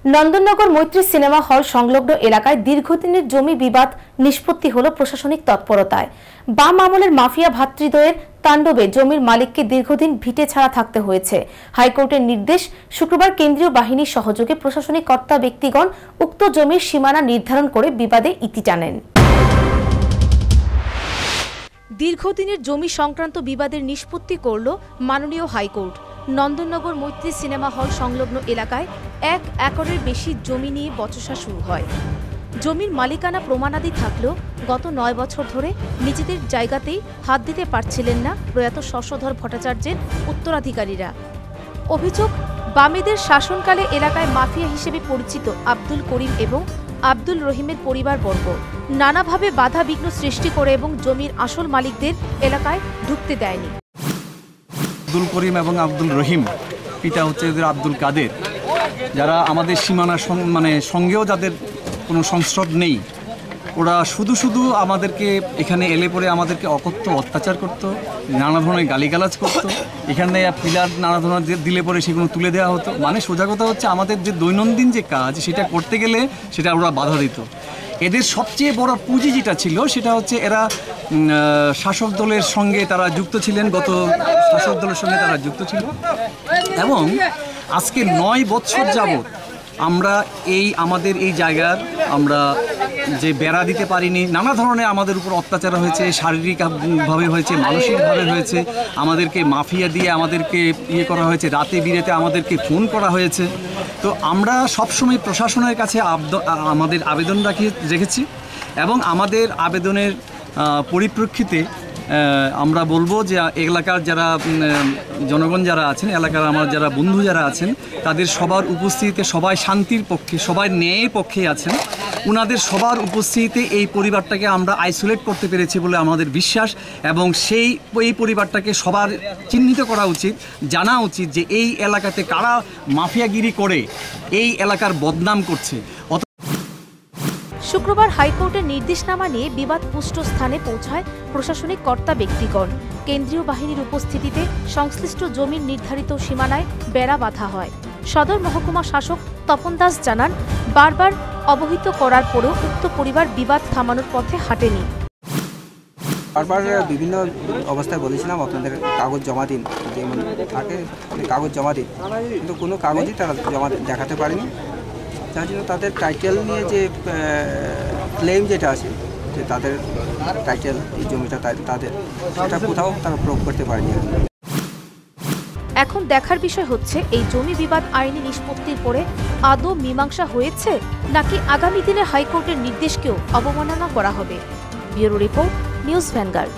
নন্দননগর মৈত্রী cinema hall সংলগ্ন এলাকায় দীর্ঘদিনের জমি বিবাদ নিষ্পত্তি হল প্রশাসনিক তৎপরতায়। বাম আমলের মাফিয়া ভাতৃদ্বয়ের তাণ্ডবে জমির মালিককে দীর্ঘদিন ভিটে ছাড়া থাকতে হয়েছে। হাইকোর্টের নির্দেশ, শুক্রবার কেন্দ্রীয় বাহিনীর সহযোগে প্রশাসনিক কর্তা ব্যক্তিগণ উক্ত জমির সীমানা নির্ধারণ করে বিবাদে ইতি টানেন। দীর্ঘদিনের জমি সংক্রান্ত বিবাদের নিষ্পত্তি করল মাননীয় হাইকোর্ট। নন্দননগর মৈত্রী সিনেমা হল সংলগ্ন এলাকায় 1 একরের বেশি জমি নিয়ে বচসা শুরু হয়। জমির মালিকানা প্রমাণাদি থাকলেও গত 9 বছর ধরে নিজেদের জায়গাতেই হাত দিতে পারছিলেন না প্রয়াত শশধর ভট্টাচার্যের উত্তরাধিকারীরা। অভিযোগ, বামেদের শাসনকালে এলাকায় মাফিয়া হিসেবে পরিচিত আব্দুল করিম এবং আব্দুল রহিমের পরিবারবর্গ নানাভাবে বাধা বিঘ্ন সৃষ্টি করে এবং জমির আসল মালিকদের এলাকায় ঢুকতে দেয়নি। আব্দুল করিম এবং আব্দুল রহিম, পিতা হচ্ছে আব্দুল কাদের, যারা আমাদের সীমানা সঙ্গেও যাদের কোনো সংস্রব নেই, ওরা শুধু আমাদেরকে এখানে এলে পরে আমাদেরকে অকথ্য অত্যাচার করতো, নানা ধরনের গালিগালাজ করতো। এখানে পিলার নানা ধরনের দিলে পরে সেগুলো তুলে দেওয়া হতো। মানে সোজা কথা হচ্ছে, আমাদের যে দৈনন্দিন যে কাজ সেটা করতে গেলে সেটা ওরা বাধা দিত। এদের সবচেয়ে বড় পুঁজি যেটা ছিল সেটা হচ্ছে এরা শাসক দলের সঙ্গে তারা যুক্ত ছিলেন, গত শাসক দলের সঙ্গে তারা যুক্ত ছিল এবং আজকে 9 বছর যাবৎ আমরা আমাদের এই জায়গার আমরা যে বেড়া দিতে পারিনি। নানা ধরনের আমাদের উপর অত্যাচার হয়েছে, শারীরিকভাবে হয়েছে, মানসিকভাবে হয়েছে। আমাদেরকে মাফিয়া দিয়ে আমাদেরকে করা হয়েছে, রাতে বিরেতে আমাদেরকে ফোন করা হয়েছে। তো আমরা সবসময় প্রশাসনের কাছে আমাদের আবেদন রেখেছি এবং আমাদের আবেদনের পরিপ্রেক্ষিতে আমরা বলবো যে এলাকার যারা জনগণ যারা আছেন, এলাকার আমার যারা বন্ধু যারা আছেন, তাদের সবার উপস্থিতিতে সবাই শান্তির পক্ষে, সবাই ন্যায়ের পক্ষে আছেন। ওনাদের সবার উপস্থিতিতে এই পরিবারটাকে আমরা আইসোলেট করতে পেরেছি বলে আমাদের বিশ্বাস এবং এই পরিবারটাকে সবার চিহ্নিত করা উচিত, জানা উচিত যে এই এলাকাতে কারা মাফিয়াগিরি করে এই এলাকার বদনাম করছে। শুক্রবার হাইকোর্টের নির্দেশনামা নিয়ে বিবাদপুষ্ট স্থানে পৌঁছায় প্রশাসনিক কর্তা ব্যক্তিগণ। কেন্দ্রীয় বাহিনীর উপস্থিতিতে সংশ্লিষ্ট জমির নির্ধারিত সীমানায় বেড়া বাঁধা হয়। সদর মহকুমা শাসক তপন দাস জানান, বারবার অবহিত করার পরেও উক্ত পরিবার বিবাদ থামানোর পথে হাঁটেনি। বারবার বিভিন্ন অবস্থায় বলেছিলাম আপনাদের কাগজ জমা দিন, যেমন থাকে কাগজ জমা দিন, কিন্তু কোনো কাগজই তারা জমা দেখাতে পারেনি। যার জন্য তাদের টাইটেল নিয়ে যে ক্লেম যেটা আছে, যে তাদের টাইটেল এই জমিটা তাদের, সেটা কোথাও তারা প্রয়োগ করতে পারেনি। এখন দেখার বিষয় হচ্ছে, এই জমি বিবাদ আইনি নিষ্পত্তির পরে আদৌ মীমাংসা হয়েছে নাকি আগামী দিনে হাইকোর্টের নির্দেশকেও অবমাননা করা হবে। Bureau report, news vanguard.